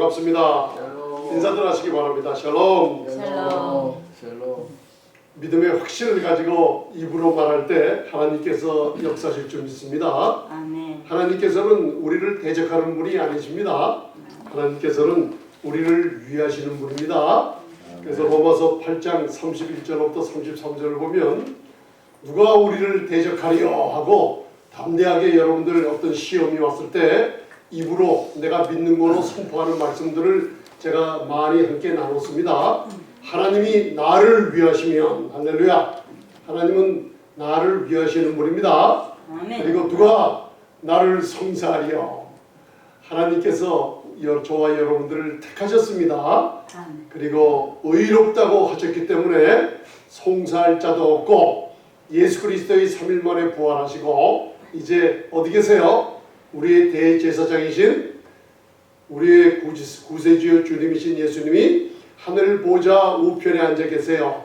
반갑습니다. 샬롬. 인사들 하시기 바랍니다. 샬롬. 샬롬. 샬롬. 믿음의 확신을 가지고 입으로 말할 때 하나님께서 역사하실 줄 믿습니다. 아멘. 하나님께서는 우리를 대적하는 분이 아니십니다. 하나님께서는 우리를 위하시는 분입니다. 그래서 로마서 8장 31절부터 33절을 보면 누가 우리를 대적하리요 하고 담대하게 여러분들 어떤 시험이 왔을 때 입으로 내가 믿는 걸로 선포하는 말씀들을 제가 많이 함께 나눴습니다. 하나님이 나를 위하시면 할렐루야, 하나님은 나를 위하시는 분입니다. 아멘. 그리고 누가 나를 송사하리요, 하나님께서 저와 여러분들을 택하셨습니다. 아멘. 그리고 의롭다고 하셨기 때문에 송사할 자도 없고 예수 그리스도의 3일 만에 부활하시고 이제 어디 계세요? 우리의 대제사장이신 우리의 구세주여 주님이신 예수님이 하늘 보좌 우편에 앉아 계세요.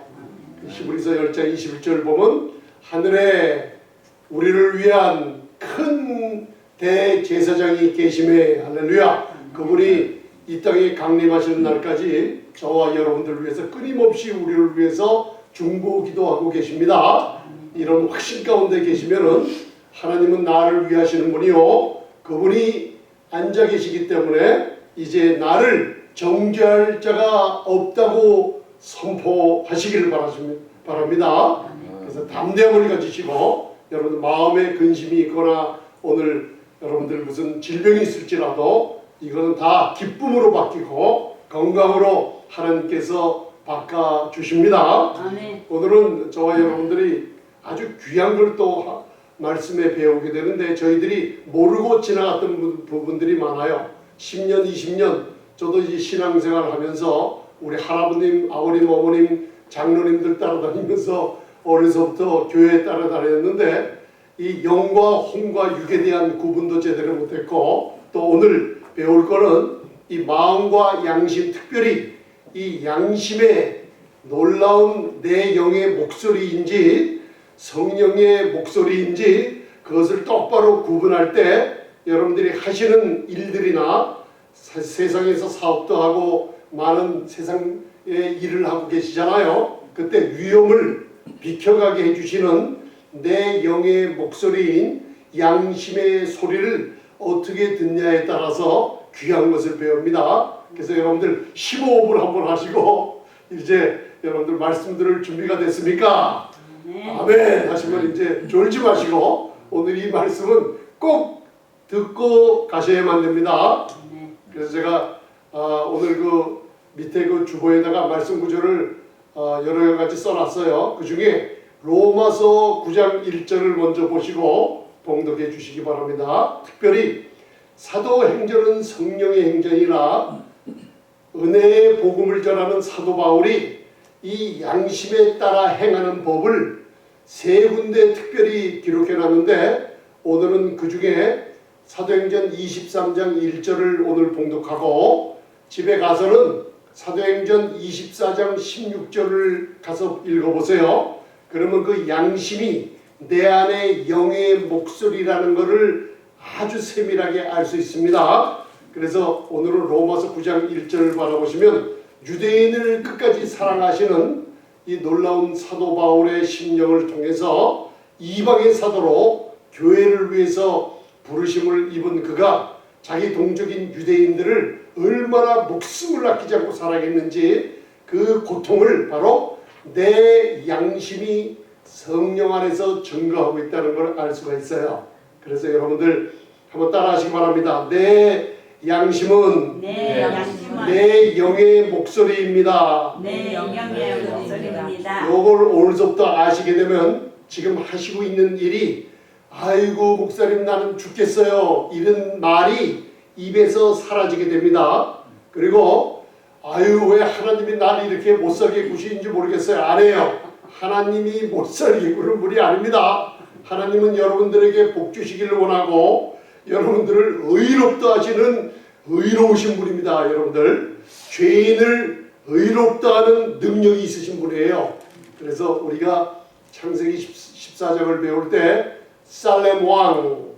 히브리서 10장 21절 보면 하늘에 우리를 위한 큰 대제사장이 계심에 할렐루야, 그분이 이 땅에 강림하시는 날까지 저와 여러분들을 위해서 끊임없이 우리를 위해서 중보기도하고 계십니다. 이런 확신 가운데 계시면은 하나님은 나를 위하시는 분이요, 그분이 앉아 계시기 때문에 이제 나를 정죄할 자가 없다고 선포하시기를 바랍니다. 그래서 담대함을 가지시고 여러분 마음에 근심이 있거나 오늘 여러분들 무슨 질병이 있을지라도 이거는 다 기쁨으로 바뀌고 건강으로 하나님께서 바꿔주십니다. 아멘. 오늘은 저와 여러분들이 아주 귀한 걸 또 말씀에 배우게 되는데 저희들이 모르고 지나갔던 부분들이 많아요. 10년, 20년 저도 이 신앙생활을 하면서 우리 할아버님, 아버님, 어머님, 장로님들 따라다니면서 어려서부터 교회에 따라다녔는데 이 영과 혼과 육에 대한 구분도 제대로 못했고 또 오늘 배울 거는 이 마음과 양심, 특별히 이 양심의 놀라운 내 영의 목소리인지 성령의 목소리인지 그것을 똑바로 구분할 때 여러분들이 하시는 일들이나 세상에서 사업도 하고 많은 세상의 일을 하고 계시잖아요. 그때 위험을 비켜가게 해주시는 내 영의 목소리인 양심의 소리를 어떻게 듣냐에 따라서 귀한 것을 배웁니다. 그래서 여러분들 15호흡을 한번 하시고 이제 여러분들 말씀 들을 준비가 됐습니까? 아멘 하시면 이제 졸지 마시고 오늘 이 말씀은 꼭 듣고 가셔야만 됩니다. 그래서 제가 오늘 그 밑에 그 주보에다가 말씀 구절을 여러 가지 써놨어요. 그 중에 로마서 9장 1절을 먼저 보시고 봉독해 주시기 바랍니다. 특별히 사도행전은 성령의 행전이라 은혜의 복음을 전하는 사도 바울이 이 양심에 따라 행하는 법을 세 군데 특별히 기록해 놨는데 오늘은 그 중에 사도행전 23장 1절을 오늘 봉독하고 집에 가서는 사도행전 24장 16절을 가서 읽어보세요. 그러면 그 양심이 내 안에 영의 목소리라는 것을 아주 세밀하게 알 수 있습니다. 그래서 오늘은 로마서 9장 1절을 바라보시면 유대인을 끝까지 사랑하시는 이 놀라운 사도 바울의 심령을 통해서 이방의 사도로 교회를 위해서 부르심을 입은 그가 자기 동족인 유대인들을 얼마나 목숨을 아끼지 않고 사랑했는지 그 고통을 바로 내 양심이 성령 안에서 증거하고 있다는 걸 알 수가 있어요. 그래서 여러분들 한번 따라 하시기 바랍니다. 내 양심은 내 영의 목소리입니다. 내 영의 목소리입니다. 요걸 오늘부터 아시게 되면 지금 하시고 있는 일이 아이고 목사님 나는 죽겠어요 이런 말이 입에서 사라지게 됩니다. 그리고 아유 왜 하나님이 나를 이렇게 못살게 구시는지 모르겠어요. 안 해요. 하나님이 못살게 구는 분이 아닙니다. 하나님은 여러분들에게 복 주시기를 원하고 여러분들을 의롭다 하시는 의로우신 분입니다. 여러분들 죄인을 의롭다 하는 능력이 있으신 분이에요. 그래서 우리가 창세기 14장을 배울 때 살렘 왕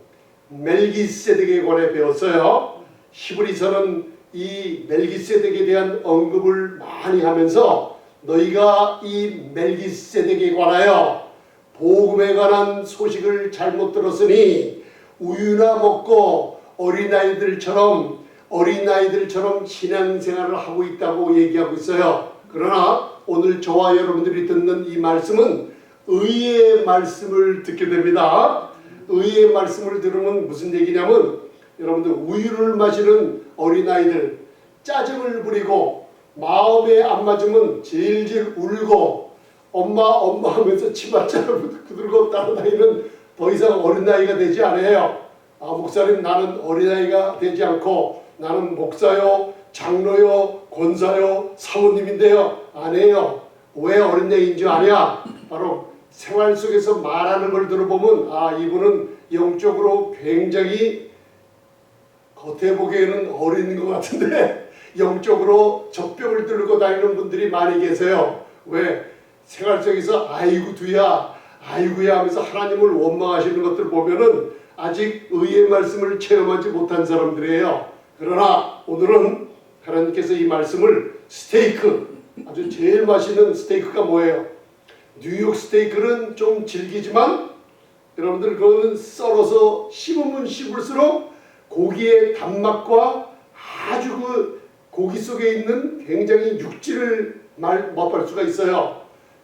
멜기세덱에 관해 배웠어요. 히브리서는 이 멜기세덱에 대한 언급을 많이 하면서 너희가 이 멜기세덱에 관하여 복음에 관한 소식을 잘못 들었으니 우유나 먹고 어린아이들처럼 신앙생활을 하고 있다고 얘기하고 있어요. 그러나 오늘 저와 여러분들이 듣는 이 말씀은 의의 말씀을 듣게 됩니다. 의의 말씀을 들으면 무슨 얘기냐면 여러분들 우유를 마시는 어린아이들 짜증을 부리고 마음에 안 맞으면 질질 울고 엄마 하면서 치맛자를 두들고 따라다니는 더 이상 어린아이가 되지 않아요. 아, 목사님 나는 어린아이가 되지 않고 나는 목사요, 장로요, 권사요, 사모님인데요. 아니에요. 왜 어린아이인 줄 아냐? 바로 생활 속에서 말하는 걸 들어보면 아, 이분은 영적으로 굉장히 겉에 보기에는 어린 것 같은데 영적으로 젖병을 들고 다니는 분들이 많이 계세요. 왜? 생활 속에서 아이고 두야 아이고야 하면서 하나님을 원망하시는 것들 보면은 아직 의의 말씀을 체험하지 못한 사람들이에요. 그러나 오늘은 하나님께서 이 말씀을 스테이크, 아주 제일 맛있는 스테이크가 뭐예요? 뉴욕 스테이크는 좀 질기지만 여러분들 그거는 썰어서 씹으면 씹을수록 고기의 단맛과 아주 그 고기 속에 있는 굉장히 육질을 맛볼 수가 있어요.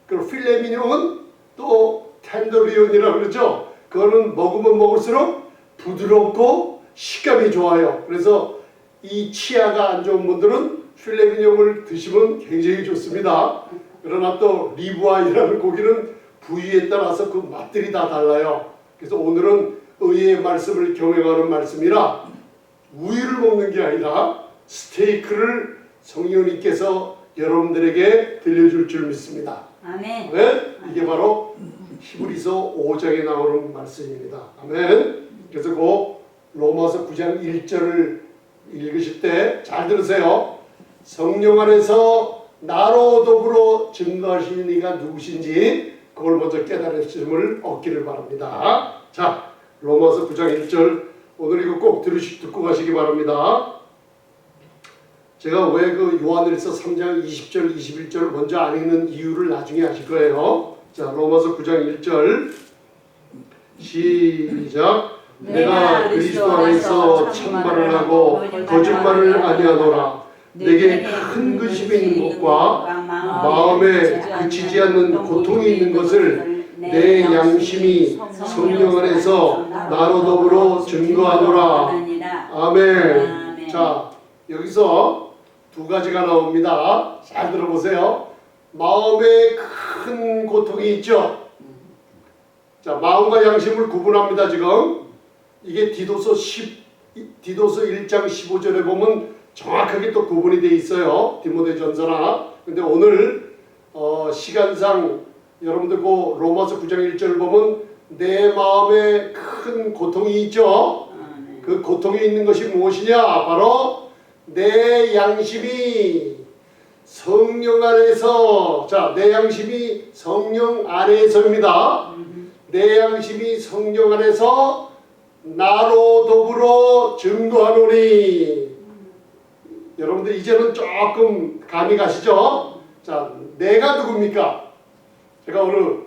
그리고 필레미뇽은 또 텐더리온이라고 그러죠. 그거는 먹으면 먹을수록 부드럽고 식감이 좋아요. 그래서 이 치아가 안 좋은 분들은 필레미뇽을 드시면 굉장히 좋습니다. 그러나 또 리브아이라는 고기는 부위에 따라서 그 맛들이 다 달라요. 그래서 오늘은 의의 말씀을 경외하는 말씀이라 우유를 먹는 게 아니라 스테이크를 성령님께서 여러분들에게 들려줄 줄 믿습니다. 아멘. 왜? 이게 바로 히브리서 5장에 나오는 말씀입니다. 아멘. 그래서 그 로마서 9장 1절을 읽으실 때 잘 들으세요. 성령 안에서 나로 더불어 증거하시는 이가 누구신지 그걸 먼저 깨달으심을 얻기를 바랍니다. 자, 로마서 9장 1절 오늘 이거 꼭 듣고 가시기 바랍니다. 제가 왜 그 요한일서 3장 20절 21절 먼저 안 읽는 이유를 나중에 아실 거예요. 자, 로마서 9장 1절 시작. 내가 그리스도 안에서 참말을 하고 거짓말을 아니하노라. 내게 큰 근심이 있는 것과 마음에 그치지 않는 고통이 있는 것을 내 양심이 성령 안에서 나로 더불어 증거하노라. 아멘. 자, 여기서 두 가지가 나옵니다. 잘 들어보세요. 마음에 큰 고통이 있죠. 자, 마음과 양심을 구분합니다. 지금 이게 디도서 1장 15절에 보면 정확하게 또 구분이 돼 있어요. 디모데전서나. 근데 오늘 시간상 여러분들 그 로마서 9장 1절을 보면 내 마음에 큰 고통이 있죠. 그 고통이 있는 것이 무엇이냐? 바로 내 양심이 성령 안에서, 자, 내 양심이 성령 안에서입니다. 내 양심이 성령 안에서 나로 더불어 증거하노니. 여러분들 이제는 조금 감이 가시죠? 자, 내가 누굽니까? 제가 어느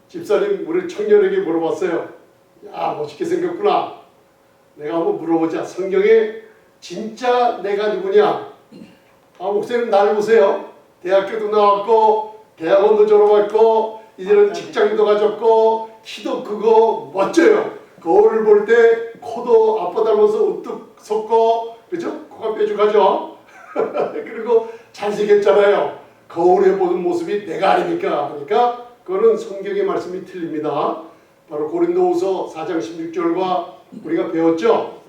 집사님 우리 청년에게 물어봤어요. 야, 멋있게 생겼구나. 내가 한번 물어보자. 성경에 진짜 내가 누구냐? 아, 목사님 나를 보세요. 대학교도 나왔고 대학원도 졸업했고 이제는 직장도 가졌고 키도 크고 멋져요. 거울을 볼 때 코도 아빠 닮아서 우뚝 섰고, 그죠? 코가 뾰족하죠? 그리고 잘생겼잖아요. 거울에 보는 모습이 내가 아닙니까? 그러니까 그거는 성경의 말씀이 틀립니다. 바로 고린도후서 4장 16절과 우리가 배웠죠?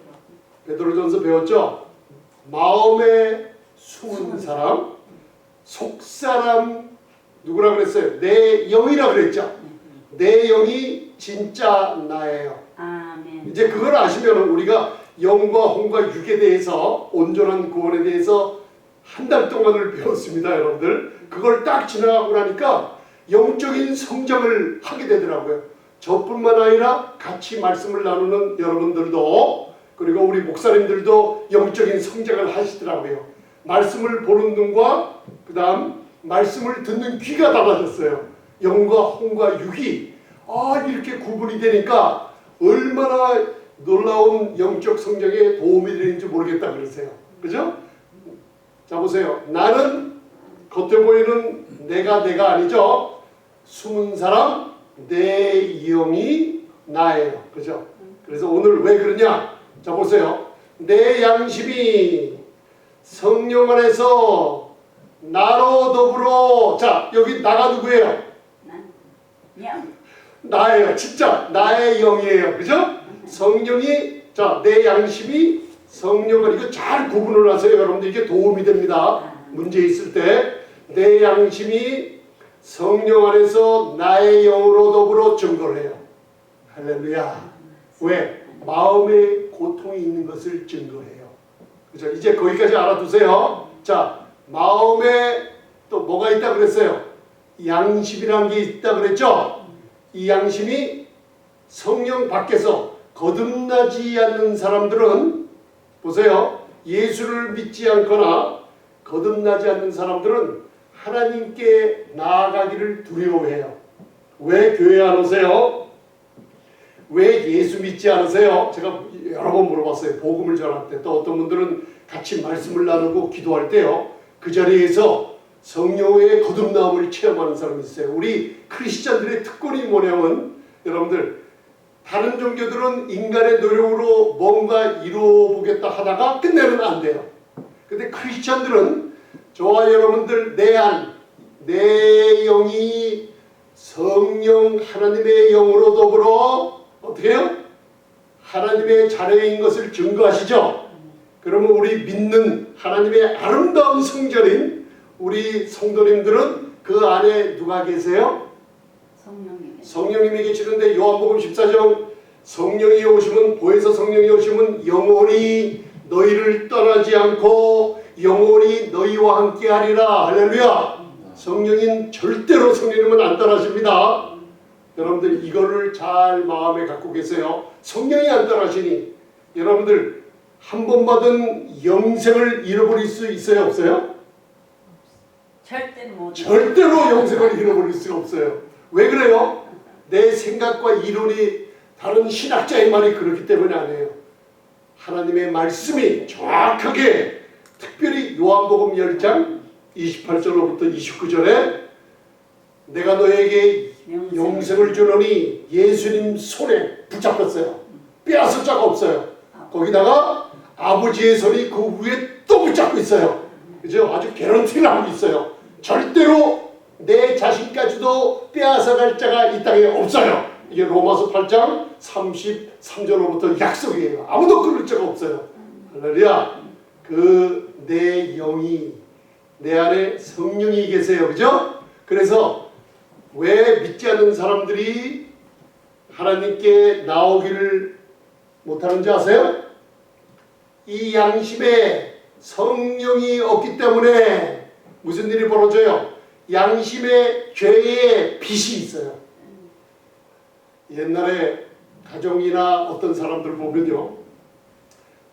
베드로전서 배웠죠? 마음에 숨은 사람, 속사람 누구라 그랬어요? 내 영이라 그랬죠? 내 영이 진짜 나예요. 아멘. 이제 그걸 아시면 우리가 영과 혼과 육에 대해서 온전한 구원에 대해서 한 달 동안을 배웠습니다. 여러분들 그걸 딱 지나가고 나니까 영적인 성장을 하게 되더라고요. 저뿐만 아니라 같이 말씀을 나누는 여러분들도 그리고 우리 목사님들도 영적인 성장을 하시더라고요. 말씀을 보는 눈과 그 다음 말씀을 듣는 귀가 달라졌어요. 영과 혼과 육이 이렇게 구분이 되니까 얼마나 놀라운 영적 성장에 도움이 되는지 모르겠다 그러세요. 그죠? 자 보세요. 나는 겉에 보이는 내가 아니죠. 숨은 사람 내 영이 나예요. 그죠? 그래서 오늘 왜 그러냐? 자 보세요. 내 양심이 성령 안에서 나로 더불어. 자 여기 나가 누구예요? 영. 나예요. 진짜 나의 영이에요. 그죠? 성령이 자 내 양심이 성령을 이거 잘 구분을 하세요. 여러분들 이게 도움이 됩니다. 문제 있을 때 내 양심이 성령 안에서 나의 영으로 더불어 증거를 해요. 할렐루야. 왜? 마음에 고통이 있는 것을 증거해요. 그죠? 이제 거기까지 알아두세요. 자, 마음에 또 뭐가 있다 그랬어요? 양심이라는 게 있다 그랬죠? 이 양심이 성령 밖에서 거듭나지 않는 사람들은 보세요. 예수를 믿지 않거나 거듭나지 않는 사람들은 하나님께 나아가기를 두려워해요. 왜 교회 안 오세요? 왜 예수 믿지 않으세요? 제가 여러 번 물어봤어요. 복음을 전할 때. 또 어떤 분들은 같이 말씀을 나누고 기도할 때요. 그 자리에서 성령의 거듭나음을 체험하는 사람이 있어요. 우리 크리스찬들의 특권이 뭐냐면 여러분들 다른 종교들은 인간의 노력으로 뭔가 이루어보겠다 하다가 끝내면 안 돼요. 근데 크리스찬들은 저와 여러분들 내 안, 내 영이 성령 하나님의 영으로 더불어 어떻게 해요? 하나님의 자녀인 것을 증거하시죠? 그러면 우리 믿는 하나님의 아름다운 성전인 우리 성도님들은 그 안에 누가 계세요? 성령님이 계시는데 요한복음 14장 성령이 오시면 보혜사 성령이 오시면 영원히 너희를 떠나지 않고 영원히 너희와 함께 하리라. 할렐루야. 성령인 절대로 성령님은 안 떠나십니다. 여러분들 이거를 잘 마음에 갖고 계세요. 성령이 안 떠나시니 여러분들 한 번 받은 영생을 잃어버릴 수 있어요? 없어요? 절대로 영생을 잃어버릴 수가 없어요. 왜 그래요? 내 생각과 이론이 다른 신학자의 말이 그렇기 때문에 아니에요. 하나님의 말씀이 정확하게 특별히 요한복음 10장 28절로부터 29절에 내가 너에게 영생을 주노니 예수님 손에 붙잡혔어요. 빼앗을 자가 없어요. 거기다가 아버지의 손이 그 위에 또 붙잡고 있어요. 그죠? 아주 개런티를 하고 있어요. 절대로 내 자신까지도 빼앗아갈 자가 이 땅에 없어요. 이게 로마서 8장 33절로부터 약속이에요. 아무도 그럴 자가 없어요. 할렐루야. 그 내 영이 내 안에 성령이 계세요. 그죠? 그래서 왜 믿지 않는 사람들이 하나님께 나오기를 못하는지 아세요? 이 양심에 성령이 없기 때문에 무슨 일이 벌어져요? 양심에 죄의 빚이 있어요. 옛날에 가정이나 어떤 사람들 보면요.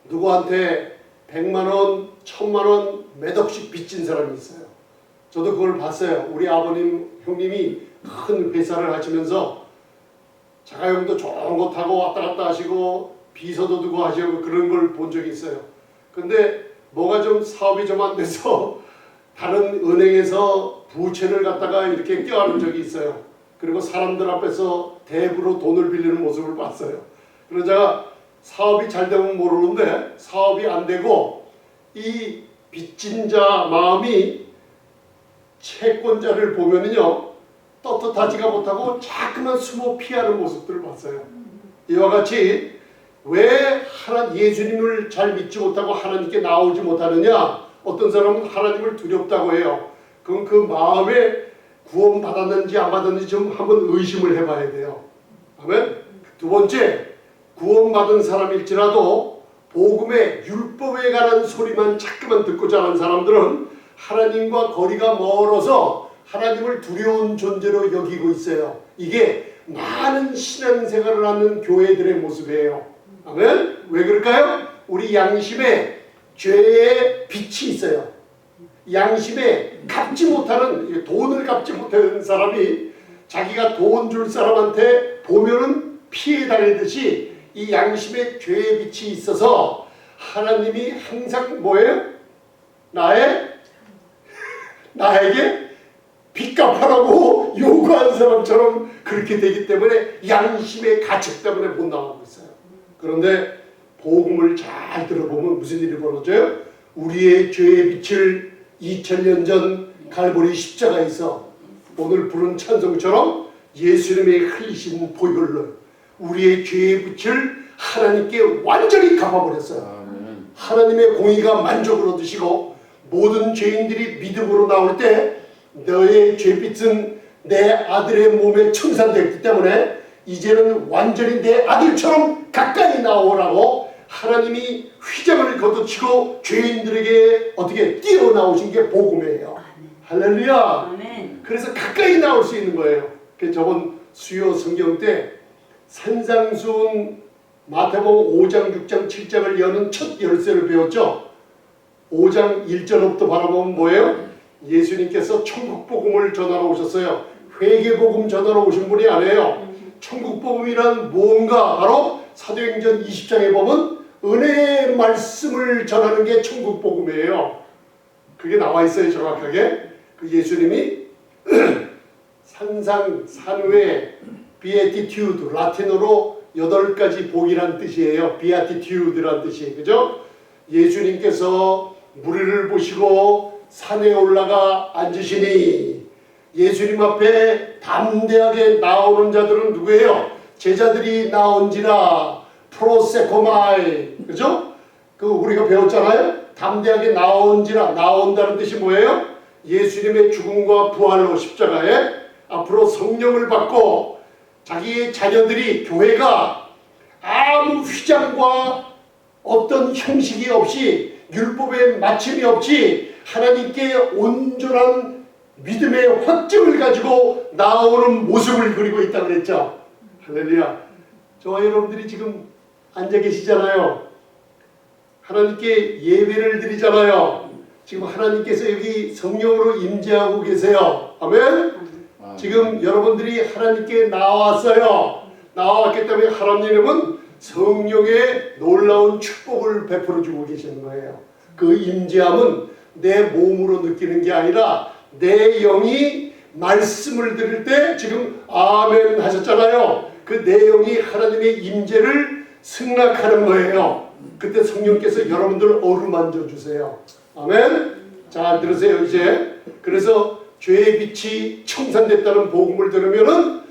누구한테 100만원, 1000만원 몇 억씩 빚진 사람이 있어요. 저도 그걸 봤어요. 우리 아버님, 형님이 큰 회사를 하시면서 자가용도 좋은 거 타고 왔다 갔다 하시고 비서도 두고 하시고 그런 걸 본 적이 있어요. 근데 뭐가 좀 사업이 좀 안 돼서 다른 은행에서 부채를 갖다가 이렇게 껴안은 적이 있어요. 그리고 사람들 앞에서 대부로 돈을 빌리는 모습을 봤어요. 그래서 제가 사업이 잘 되면 모르는데 사업이 안 되고 이 빚진 자 마음이 채권자를 보면은요 떳떳하지가 못하고 자꾸만 숨어 피하는 모습들을 봤어요. 이와 같이 왜 예수님을 잘 믿지 못하고 하나님께 나오지 못하느냐? 어떤 사람은 하나님을 두렵다고 해요. 그럼 그 마음에 구원 받았는지 안 받았는지 좀 한번 의심을 해봐야 돼요. 아멘. 두 번째, 구원받은 사람일지라도 복음의 율법에 관한 소리만 자꾸만 듣고 자란 사람들은 하나님과 거리가 멀어서 하나님을 두려운 존재로 여기고 있어요. 이게 많은 신앙생활을 하는 교회들의 모습이에요. 아멘. 왜 그럴까요? 우리 양심에 죄의 빛이 있어요. 양심에 갚지 못하는, 돈을 갚지 못하는 사람이 자기가 돈 줄 사람한테 보면은 피해 다니듯이 이 양심에 죄의 빛이 있어서 하나님이 항상 뭐예요? 나에게 빚 갚아라고 요구하는 사람처럼 그렇게 되기 때문에 양심의 가책 때문에 못 나오고 있어요. 그런데 복음을 잘 들어보면 무슨 일이 벌어져요? 우리의 죄의 빛을 2000년 전 갈보리 십자가에서 오늘 부른 찬송처럼 예수님의 흘리신 보혈로 우리의 죄의 빛을 하나님께 완전히 갚아버렸어요. 아멘. 하나님의 공의가 만족을 얻으시고 모든 죄인들이 믿음으로 나올 때 너의 죄빛은 내 아들의 몸에 청산되었기 때문에 이제는 완전히 내 아들처럼 가까이 나오라고 하나님이 휘장을 걷어치고 죄인들에게 어떻게 뛰어나오신 게 복음이에요. 할렐루야. 아멘. 그래서 가까이 나올 수 있는 거예요. 그 저번 수요 성경 때 산상수훈 마태복음 5장, 6장, 7장을 여는 첫 열쇠를 배웠죠. 5장 1절부터 바라보면 뭐예요? 예수님께서 천국복음을 전하러 오셨어요. 회개복음 전하러 오신 분이 아니에요. 천국복음이란 무언가 바로 사도행전 20장에 보면 은혜의 말씀을 전하는 게 천국복음이에요. 그게 나와 있어요, 정확하게. 그 예수님이 산상, 산후에 비에티튜드, 라틴어로 8가지 복이란 뜻이에요. 비아티튜드란 뜻이, 그죠? 예수님께서 무리를 보시고 산에 올라가 앉으시니 예수님 앞에 담대하게 나오는 자들은 누구예요? 제자들이 나온지라 프로세코마이, 그죠? 그 우리가 배웠잖아요. 담대하게 나온지라, 나온다는 뜻이 뭐예요? 예수님의 죽음과 부활로 십자가에 앞으로 성령을 받고 자기의 자녀들이, 교회가 아무 휘장과 어떤 형식이 없이, 율법의 마침이 없이 하나님께 온전한 믿음의 확증을 가지고 나오는 모습을 그리고 있다고 그랬죠. 할렐루야. 저와 여러분들이 지금 앉아 계시잖아요. 하나님께 예배를 드리잖아요. 지금 하나님께서 여기 성령으로 임재하고 계세요. 아멘. 지금 여러분들이 하나님께 나왔어요. 나왔기 때문에 하나님은 성령의 놀라운 축복을 베풀어 주고 계시는 거예요. 그 임재함은 내 몸으로 느끼는 게 아니라 내 영이 말씀을 들을 때 지금 아멘 하셨잖아요. 그 내 영이 하나님의 임재를 승낙하는 거예요. 그때 성령께서 여러분들을 어루만져 주세요. 아멘. 잘 들으세요 이제. 그래서 죄의 빛이 청산됐다는 복음을 들으면은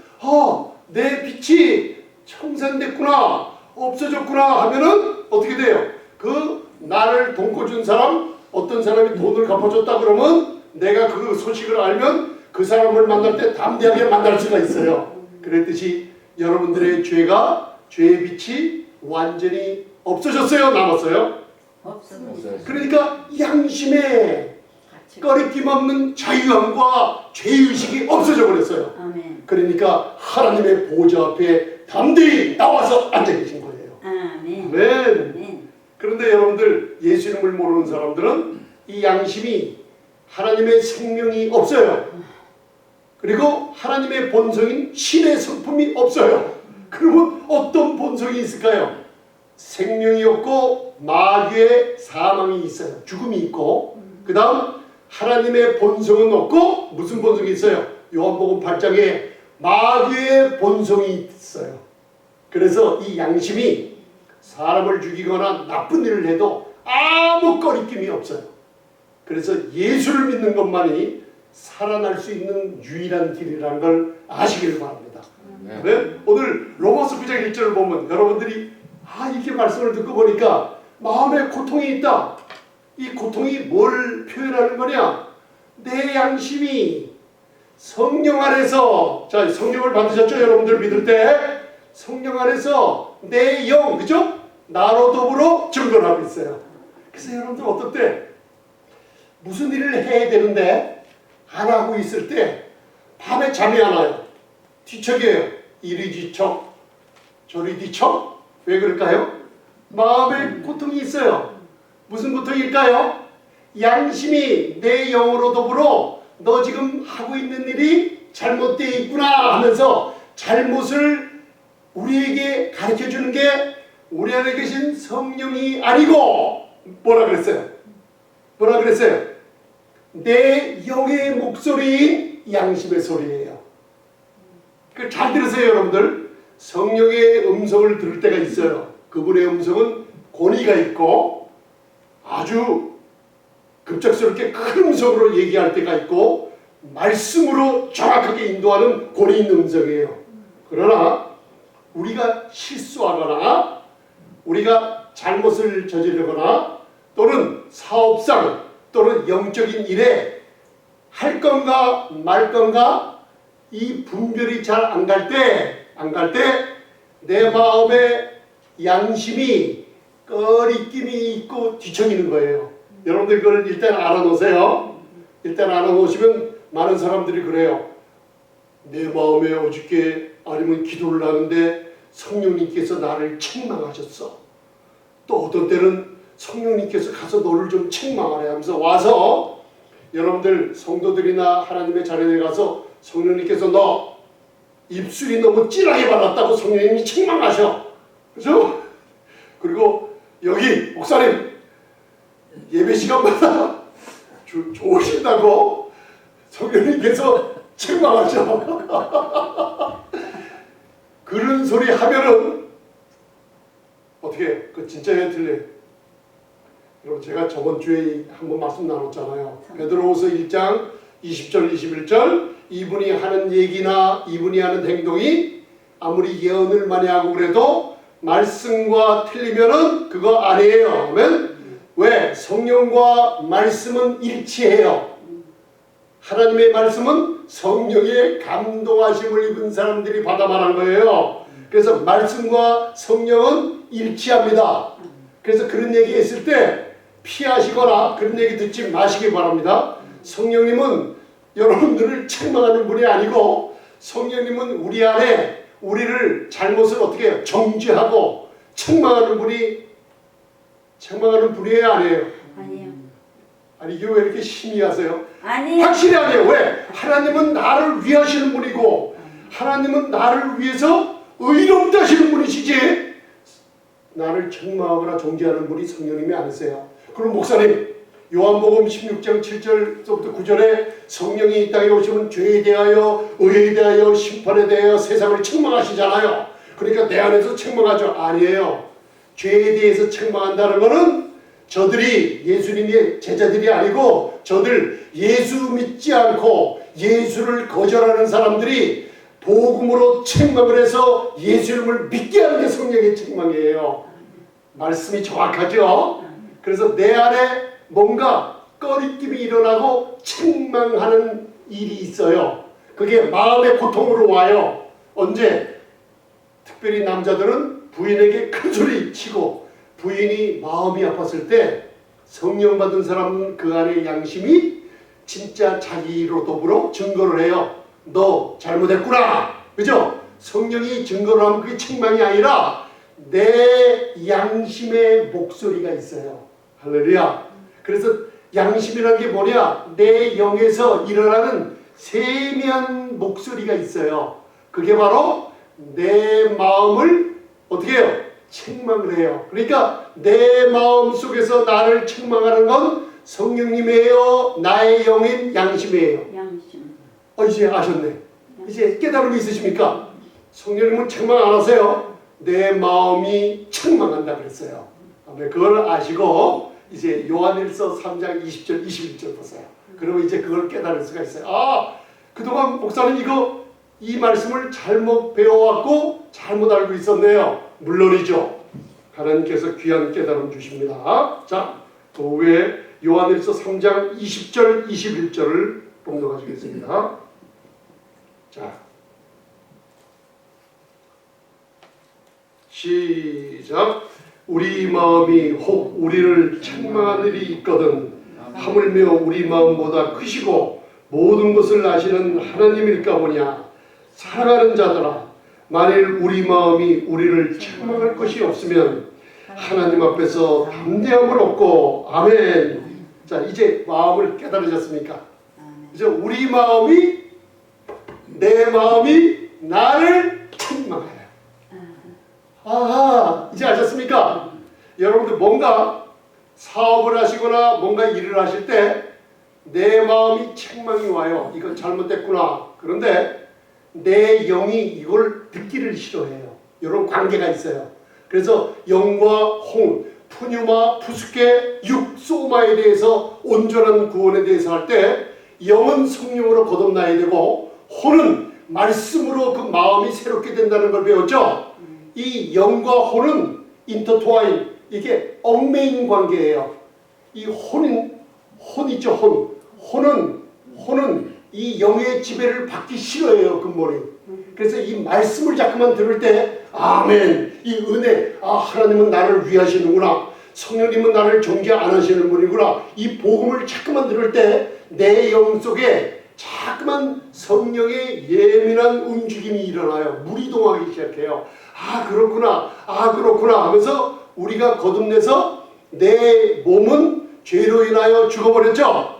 내 빛이 청산됐구나, 없어졌구나 하면은 어떻게 돼요? 그 나를 돈 꿔준 사람, 어떤 사람이 돈을 갚아줬다 그러면 내가 그 소식을 알면 그 사람을 만날 때 담대하게 만날 수가 있어요. 그랬듯이 여러분들의 죄의 빛이 완전히 없어졌어요? 남았어요? 없습니다. 그러니까 양심에 꺼리낌 없는 자유함과 죄의식이 없어져 버렸어요. 아멘. 그러니까 하나님의 보좌 앞에 담대히 나와서 앉아 계신 거예요. 아멘. 아멘. 아멘. 그런데 여러분들, 예수님을 모르는 사람들은 이 양심이, 하나님의 생명이 없어요. 그리고 하나님의 본성인 신의 성품이 없어요. 그러면 어떤 본성이 있을까요? 생명이 없고 마귀의 사망이 있어요. 죽음이 있고, 그 다음 하나님의 본성은 없고 무슨 본성이 있어요? 요한복음 8장에 마귀의 본성이 있어요. 그래서 이 양심이 사람을 죽이거나 나쁜 일을 해도 아무 꺼리낌이 없어요. 그래서 예수를 믿는 것만이 살아날 수 있는 유일한 길이라는 걸 아시길 바랍니다. 네? 오늘 로마서 9장 1절을 보면 여러분들이 이렇게 말씀을 듣고 보니까 마음에 고통이 있다. 이 고통이 뭘 표현하는 거냐? 내 양심이 성령 안에서, 자, 성령을 받으셨죠? 여러분들 믿을 때 성령 안에서 내 영, 그죠? 나로 더불어 증거하고 있어요. 그래서 여러분들 어떨 때 무슨 일을 해야 되는데 안 하고 있을 때 밤에 잠이 안 와요. 뒤척여요. 이리 뒤척 저리 뒤척. 왜 그럴까요? 마음에 고통이 있어요. 무슨 고통일까요? 양심이 내 영으로 더불어 너 지금 하고 있는 일이 잘못되어 있구나 하면서 잘못을 우리에게 가르쳐주는 게 우리 안에 계신 성령이 아니고 뭐라 그랬어요? 뭐라 그랬어요? 내 영의 목소리인 양심의 소리예요. 잘 들으세요 여러분들. 성령의 음성을 들을 때가 있어요. 그분의 음성은 권위가 있고 아주 급작스럽게 큰 음성으로 얘기할 때가 있고 말씀으로 정확하게 인도하는 권위 있는 음성이에요. 그러나 우리가 실수하거나 우리가 잘못을 저지르거나 또는 사업상 또는 영적인 일에 할 건가 말 건가 이 분별이 잘 안 갈 때 내 마음에 양심이 꺼리낌이 있고 뒤척이는 거예요. 여러분들 그걸 일단 알아놓으세요. 일단 알아놓으시면 많은 사람들이 그래요. 내 마음에 어저께 아니면 기도를 하는데 성령님께서 나를 책망하셨어. 또 어떤 때는 성령님께서 가서 너를 좀 책망하래 하면서 와서 여러분들 성도들이나 하나님의 자녀에 가서 성령님께서 너 입술이 너무 진하게 발랐다고 성령님이 책망하셔. 그죠? 그리고 여기 목사님 예배 시간마다 좋으신다고 성령님께서 책망하셔. 그런 소리 하면은 어떻게 그 진짜예요 틀려요? 여러분 제가 저번 주에 한번 말씀 나눴잖아요. 베드로후서 1장 20절 21절 이분이 하는 얘기나 이분이 하는 행동이 아무리 예언을 많이 하고 그래도 말씀과 틀리면은 그거 아니에요. 그러면 왜? 성령과 말씀은 일치해요. 하나님의 말씀은 성령의 감동하심을 입은 사람들이 받아 말한 거예요. 그래서 말씀과 성령은 일치합니다. 그래서 그런 얘기 했을 때 피하시거나 그런 얘기 듣지 마시기 바랍니다. 성령님은 여러분들을 책망하는 분이 아니고 성령님은 우리 안에 우리를 잘못을 어떻게 해요? 정죄하고 책망하는 분이에요 아니에요? 아니요. 아니 이게 왜 이렇게 심의하세요? 아니요. 확실히 아니에요. 왜? 하나님은 나를 위하시는 분이고 하나님은 나를 위해서 의롭다 하시는 분이시지 나를 책망하거나 정죄하는 분이 성령님이 아니세요. 그럼 목사님 요한복음 16장 7절부터 9절에 성령이 이 땅에 오시면 죄에 대하여 의에 대하여 심판에 대하여 세상을 책망하시잖아요. 그러니까 내 안에서 책망하죠. 아니에요. 죄에 대해서 책망한다는 것은 저들이 예수님의 제자들이 아니고 저들 예수 믿지 않고 예수를 거절하는 사람들이 복음으로 책망을 해서 예수님을 믿게 하는 게 성령의 책망이에요. 말씀이 정확하죠? 그래서 내 안에 뭔가 꺼리낌이 일어나고 책망하는 일이 있어요. 그게 마음의 고통으로 와요. 언제? 특별히 남자들은 부인에게 큰 소리 치고 부인이 마음이 아팠을 때 성령 받은 사람은 그 안에 양심이 진짜 자기로 더불어 증거를 해요. 너 잘못했구나. 그죠? 성령이 증거를 하면 그게 책망이 아니라 내 양심의 목소리가 있어요. 할렐루야. 그래서 양심이라는 게 뭐냐? 내 영에서 일어나는 세미한 목소리가 있어요. 그게 바로 내 마음을 어떻게 해요? 책망을 해요. 그러니까 내 마음 속에서 나를 책망하는 건 성령님이에요? 나의 영인 양심이에요? 양심. 이제 아셨네. 이제 깨달음이 있으십니까? 성령님은 책망 안 하세요. 내 마음이 책망한다 그랬어요. 그걸 아시고 이제 요한일서 3장 20절 21절 보세요. 그러면 이제 그걸 깨달을 수가 있어요. 그동안 목사님 이 말씀을 잘못 배워왔고 잘못 알고 있었네요. 물론이죠. 하나님께서 귀한 깨달음 주십니다. 자, 그 후에 요한일서 3장 20절 21절을 봉독해 주겠습니다. 자, 시작. 우리 마음이 혹 우리를 책망한 일이 있거든 하물며 우리 마음보다 크시고 모든 것을 아시는 하나님일까 보냐. 사랑하는 자들아, 만일 우리 마음이 우리를 책망할 것이 없으면 하나님 앞에서 담대함을 얻고 아멘. 자, 이제 마음을 깨달으셨습니까? 이제 우리 마음이 내 마음이 나를 책망해요. 아하, 이제 아셨습니까? 여러분들 뭔가 사업을 하시거나 뭔가 일을 하실 때 내 마음이 책망이 와요. 이거 잘못됐구나. 그런데 내 영이 이걸 듣기를 싫어해요. 이런 관계가 있어요. 그래서 영과 홍, 푸뉴마, 푸스케, 육, 소마에 대해서 온전한 구원에 대해서 할 때 영은 성령으로 거듭나야 되고 혼은 말씀으로 그 마음이 새롭게 된다는 걸 배웠죠. 이 영과 혼은 인터트와인, 이게 얽매인 관계예요. 이 혼 있죠, 혼은 이 영의 지배를 받기 싫어해요, 근본이. 그래서 이 말씀을 자꾸만 들을 때 아멘, 이 은혜, 아 하나님은 나를 위하시는구나, 성령님은 나를 정죄 안 하시는 분이구나, 이 복음을 자꾸만 들을 때 내 영 속에 자꾸만 성령의 예민한 움직임이 일어나요. 물이 동하기 시작해요. 아 그렇구나, 아 그렇구나 하면서 우리가 거듭내서 내 몸은 죄로 인하여 죽어버렸죠.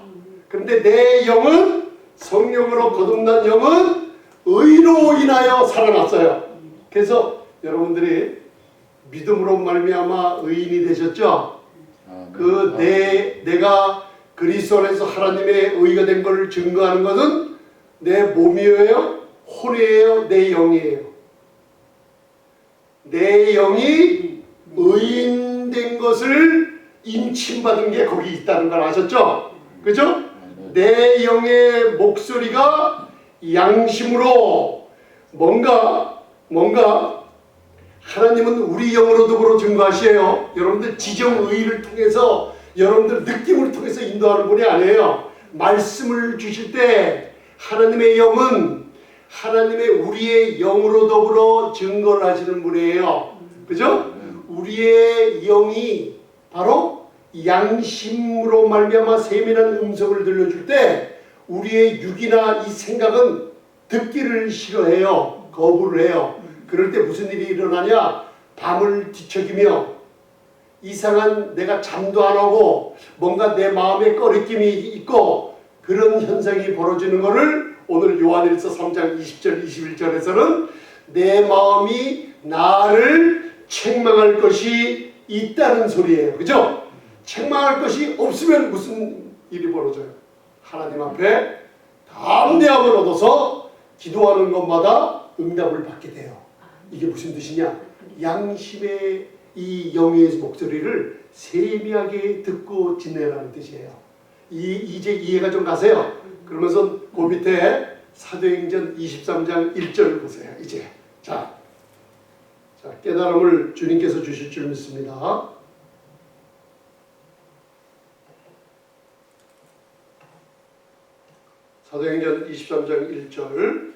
그런데 내 영은, 성령으로 거듭난 영은 의로 인하여 살아났어요. 그래서 여러분들이 믿음으로 말미암아 의인이 되셨죠. 내가 그리스도 안에서 하나님의 의가 된 것을 증거하는 것은 내 몸이에요, 혼이에요, 내 영이에요. 내 영이 의인된 것을 인침받은 게 거기 있다는 걸 아셨죠? 그죠? 내 영의 목소리가 양심으로 뭔가 하나님은 우리 영으로 더불어 증거하시에요. 여러분들 지정의를 통해서, 여러분들 느낌을 통해서 인도하는 분이 아니에요. 말씀을 주실 때 하나님의 영은 하나님의 우리의 영으로 더불어 증거를 하시는 분이에요. 그죠? 우리의 영이 바로 양심으로 말미암아 세밀한 음성을 들려줄 때 우리의 육이나 이 생각은 듣기를 싫어해요. 거부를 해요. 그럴 때 무슨 일이 일어나냐? 밤을 뒤척이며 이상한, 내가 잠도 안 오고 뭔가 내 마음에 꺼리낌이 있고 그런 현상이 벌어지는 것을 오늘 요한일서 3장 20절 21절에서는 내 마음이 나를 책망할 것이 있다는 소리예요. 그죠? 책망할 것이 없으면 무슨 일이 벌어져요? 하나님 앞에 담대함을 얻어서 기도하는 것마다 응답을 받게 돼요. 이게 무슨 뜻이냐? 양심의 이 영의 목소리를 세미하게 듣고 지내라는 뜻이에요. 이제 이해가 좀 가세요? 그러면서 그 밑에 사도행전 23장 1절 보세요. 이제 자, 깨달음을 주님께서 주실 줄 믿습니다. 사도행전 23장 1절,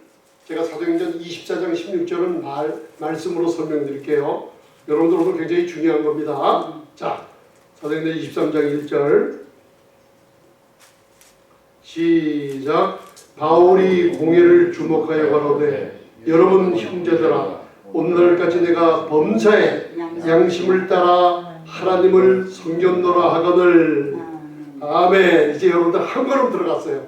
제가 사도행전 24장 16절은 말씀으로 설명드릴게요. 여러분들 오늘 굉장히 중요한 겁니다. 자, 사도행전 23장 1절 시작. 바울이 공회를 주목하여 가로되 여러분 형제들아, 오늘날까지 내가 범사에 양심을 따라 하나님을 섬겼노라 하거늘. 아멘. 이제 여러분들 한 걸음 들어갔어요.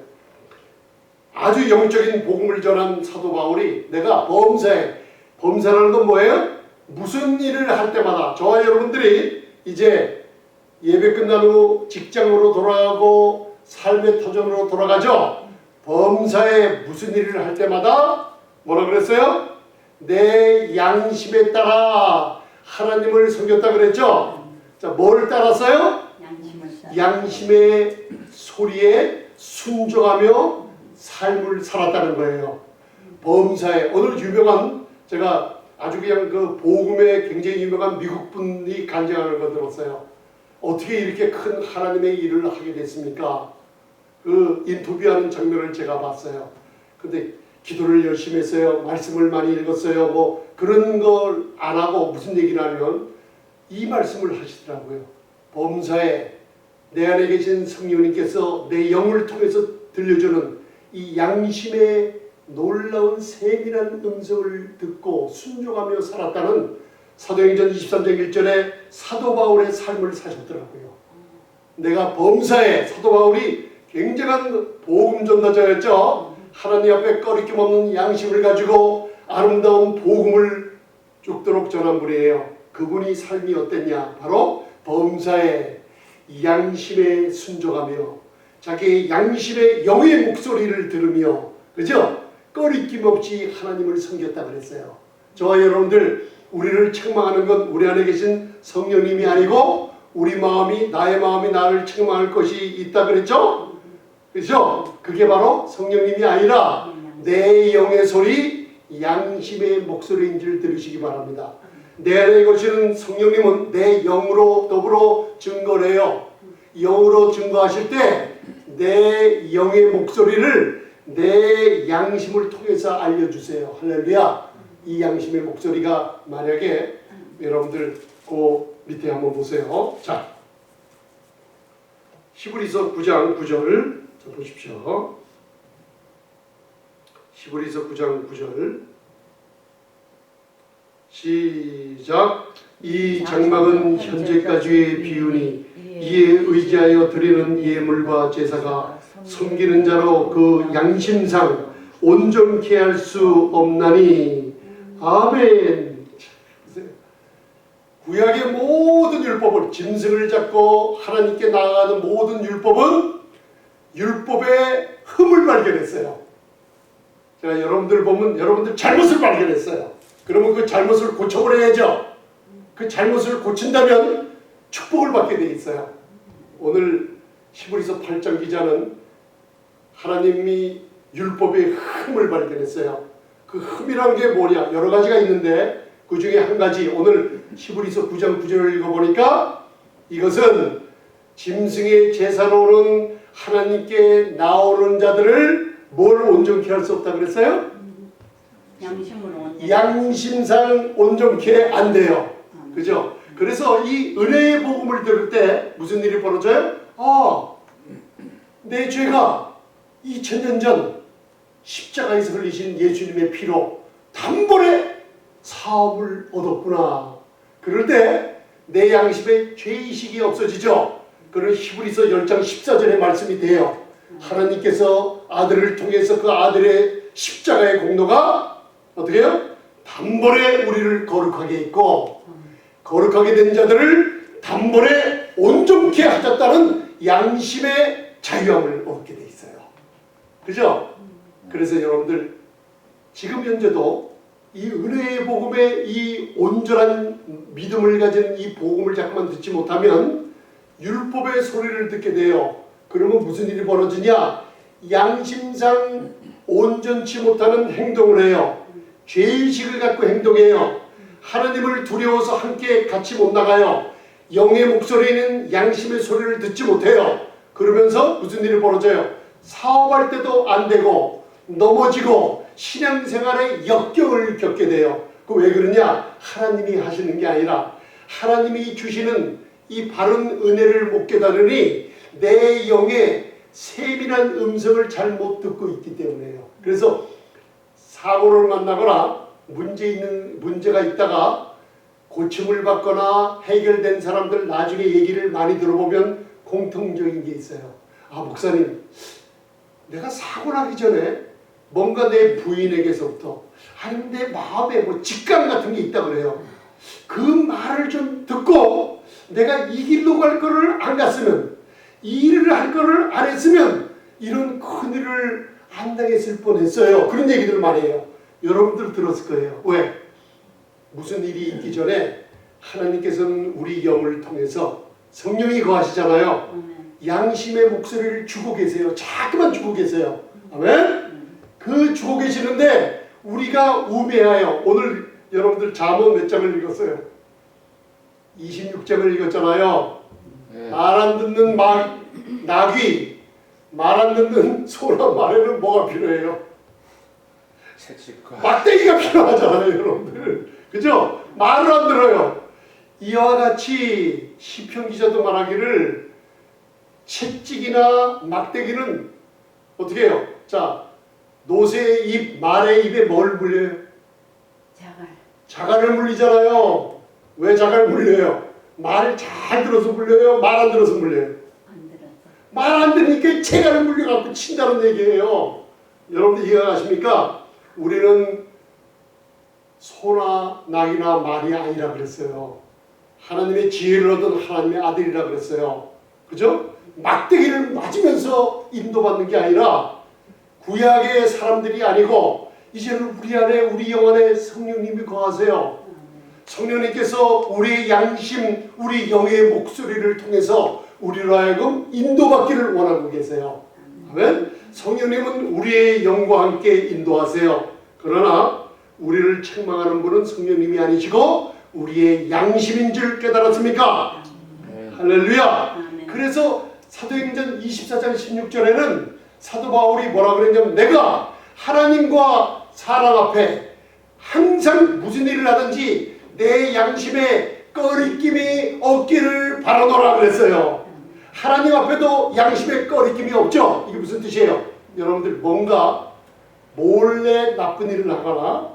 아주 영적인 복음을 전한 사도 바울이 내가 범사라는 건 뭐예요? 무슨 일을 할 때마다, 저와 여러분들이 이제 예배 끝난 후 직장으로 돌아가고 삶의 터전으로 돌아가죠. 범사에 무슨 일을 할 때마다 뭐라 그랬어요? 내 양심에 따라 하나님을 섬겼다 그랬죠. 자, 뭘 따랐어요? 양심의 소리에 순종하며 삶을 살았다는 거예요. 범사에, 오늘 유명한, 제가 아주 그냥 그 복음에 굉장히 유명한 미국 분이 간증하는 거 들었어요. 어떻게 이렇게 큰 하나님의 일을 하게 됐습니까? 그 인터뷰하는 장면을 제가 봤어요. 근데 기도를 열심히 했어요. 말씀을 많이 읽었어요. 뭐 그런 걸 안 하고 무슨 얘기를 하면 이 말씀을 하시더라고요. 범사에 내 안에 계신 성령님께서 내 영을 통해서 들려주는 이 양심의 놀라운 세밀한 음성을 듣고 순종하며 살았다는 사도행전 23장 1절에 사도 바울의 삶을 사셨더라고요. 내가 범사에 사도 바울이 굉장한 복음 전도자였죠. 하나님 앞에 꺼리낌 없는 양심을 가지고 아름다운 복음을 죽도록 전한 분이에요. 그분이 삶이 어땠냐? 바로 범사에 양심에 순종하며 자기의 양심의 영의 목소리를 들으며, 그죠? 꺼리낌 없이 하나님을 섬겼다 그랬어요. 저와 여러분들, 우리를 책망하는 건 우리 안에 계신 성령님이 아니고 우리 마음이, 나의 마음이 나를 책망할 것이 있다 그랬죠? 그죠? 그게 바로 성령님이 아니라 내 영의 소리, 양심의 목소리인 줄 들으시기 바랍니다. 내 안에 거시는 성령님은 내 영으로 더불어 증거를 해요. 영으로 증거하실 때 내 영의 목소리를 내 양심을 통해서 알려주세요. 할렐루야. 이 양심의 목소리가 만약에 여러분들 그 밑에 한번 보세요. 자, 히브리서 9장 9절 보십시오. 히브리서 9장 9절 시작. 이 장막은 현재까지의 비유니 이에 의지하여 드리는 예물과 제사가 섬기는 자로 그 양심상 온전케 할 수 없나니. 아멘. 구약의 모든 율법을, 짐승을 잡고 하나님께 나아가는 모든 율법은 율법의 흠을 발견했어요. 제가 여러분들 보면 여러분들 잘못을 발견했어요. 그러면 그 잘못을 고쳐버려야죠. 그 잘못을 고친다면 축복을 받게 돼 있어요. 오늘 히브리서 8장 기자는 하나님이 율법의 흠을 발견했어요. 그 흠이라는 게 뭐냐? 여러 가지가 있는데 그 중에 한 가지, 오늘 히브리서 9장 9절을 읽어보니까 이것은 짐승의 제사로는 하나님께 나오는 자들을 뭘 온전케 할 수 없다 그랬어요? 양심상 온전케 안 돼요. 그죠? 그래서 이 은혜의 복음을 들을 때 무슨 일이 벌어져요? 내 죄가 2000년 전 십자가에서 흘리신 예수님의 피로 단번에 사함을 얻었구나. 그럴 때 내 양심에 죄의식이 없어지죠. 그런 히브리서 10장 14절의 말씀이 돼요. 하나님께서 아들을 통해서 그 아들의 십자가의 공로가 어떻게 해요? 단번에 우리를 거룩하게 했고, 거룩하게 된 자들을 단번에 온전케 하셨다는 양심의 자유함을 얻게 돼 있어요. 그죠? 그래서 여러분들 지금 현재도 이 은혜의 복음에 이 온전한 믿음을 가진 이 복음을 자꾸만 듣지 못하면 율법의 소리를 듣게 돼요. 그러면 무슨 일이 벌어지냐? 양심상 온전치 못하는 행동을 해요. 죄의식을 갖고 행동해요. 하나님을 두려워서 함께 같이 못 나가요. 영의 목소리는 양심의 소리를 듣지 못해요. 그러면서 무슨 일이 벌어져요? 사업할 때도 안 되고 넘어지고 신앙생활에 역경을 겪게 돼요. 그 왜 그러냐? 하나님이 하시는 게 아니라 하나님이 주시는 이 바른 은혜를 못 깨달으니 내 영의 세밀한 음성을 잘못 듣고 있기 때문에요. 그래서 사고를 만나거나 문제가 있다가 고침을 받거나 해결된 사람들 나중에 얘기를 많이 들어보면 공통적인 게 있어요. 목사님, 내가 사고 나기 전에 뭔가 내 부인에게서부터 아니면 내 마음에 뭐 직감 같은 게 있다 그래요. 그 말을 좀 듣고 내가 이 길로 갈 거를 안 갔으면, 이 일을 할 거를 안 했으면 이런 큰일을 안 당했을 뻔했어요. 그런 얘기들 많이 해요. 여러분들 들었을 거예요. 왜? 무슨 일이 있기 전에 하나님께서는 우리 영을 통해서 성령이 거하시잖아요. 양심의 목소리를 주고 계세요. 자꾸만 주고 계세요. 아멘? 그 주고 계시는데 우리가 우매하여, 오늘 여러분들 잠언 몇 장을 읽었어요? 26장을 읽었잖아요. 네. 말 안 듣는 나귀, 말 안 듣는 소나 말에는 뭐가 필요해요? 채찍과 막대기가 필요하잖아요, 여러분들. 그죠? 말을 안 들어요. 이와 같이 시편 기자도 말하기를 채찍이나 막대기는 어떻게 해요? 자, 노새의 입, 말의 입에 뭘 물려요? 자갈을 물리잖아요. 왜 자갈 물려요? 말 잘 들어서 물려요? 말 안 들어서 물려요? 안 들어서. 말 안 들으니까 체갈을 물려갖고 친다는 얘기예요. 여러분들 이해가 가십니까? 우리는 소나 낙이나 말이 아니라 그랬어요. 하나님의 지혜를 얻은 하나님의 아들이라 그랬어요. 그죠? 막대기를 맞으면서 인도받는 게 아니라 구약의 사람들이 아니고 이제는 우리 안에 우리 영 안에 성령님이 거하세요. 성령님께서 우리의 양심, 우리 영의 목소리를 통해서 우리로 하여금 인도받기를 원하고 계세요. 아멘? 성령님은 우리의 영과 함께 인도하세요. 그러나 우리를 책망하는 분은 성령님이 아니시고 우리의 양심인 줄 깨달았습니까? 할렐루야! 아멘. 그래서 사도행전 24장 16절에는 사도 바울이 뭐라 그랬냐면 내가 하나님과 사람 앞에 항상 무슨 일을 하든지 내 양심에 꺼리낌이 없기를 바라노라 그랬어요. 하나님 앞에도 양심에 꺼리낌이 없죠? 이게 무슨 뜻이에요? 여러분들 뭔가 몰래 나쁜 일을 하거나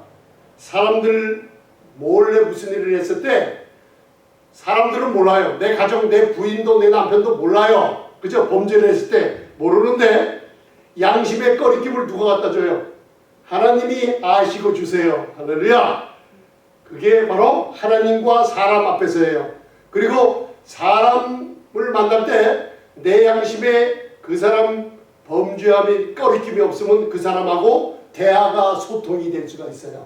사람들 몰래 무슨 일을 했을 때 사람들은 몰라요. 내 가정, 내 부인도 내 남편도 몰라요. 그죠? 범죄를 했을 때 모르는데 양심의 꺼리낌을 누가 갖다 줘요? 하나님이 아시고 주세요. 할렐루야. 그게 바로 하나님과 사람 앞에서예요. 그리고 사람을 만날 때 내 양심에 그 사람 범죄함이 꺼리낌이 없으면 그 사람하고 대화가 소통이 될 수가 있어요.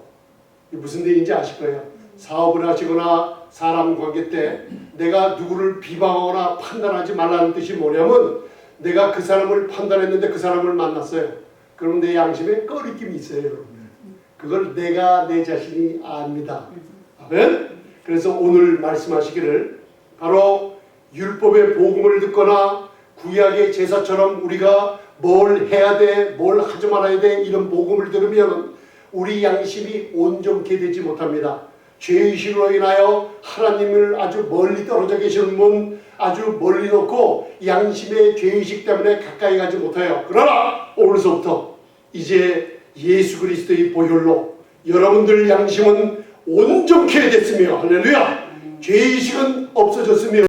이게 무슨 얘기인지 아실 거예요. 사업을 하시거나 사람 관계 때 내가 누구를 비방하거나 판단하지 말라는 뜻이 뭐냐면 내가 그 사람을 판단했는데 그 사람을 만났어요. 그럼 내 양심에 꺼리낌이 있어요. 여러분. 그걸 내가 내 자신이 압니다. 아멘? 그래서 오늘 말씀하시기를 바로 율법의 복음을 듣거나 구약의 제사처럼 우리가 뭘 해야 돼, 뭘 하지 말아야 돼 이런 복음을 들으면 우리 양심이 온전케 되지 못합니다. 죄의식으로 인하여 하나님을 아주 멀리 떨어져 계시는 분 아주 멀리 놓고 양심의 죄의식 때문에 가까이 가지 못해요. 그러나 오늘서부터 이제 예수 그리스도의 보혈로 여러분들 양심은 온전케 됐으며 할렐루야 죄의식은 없어졌으며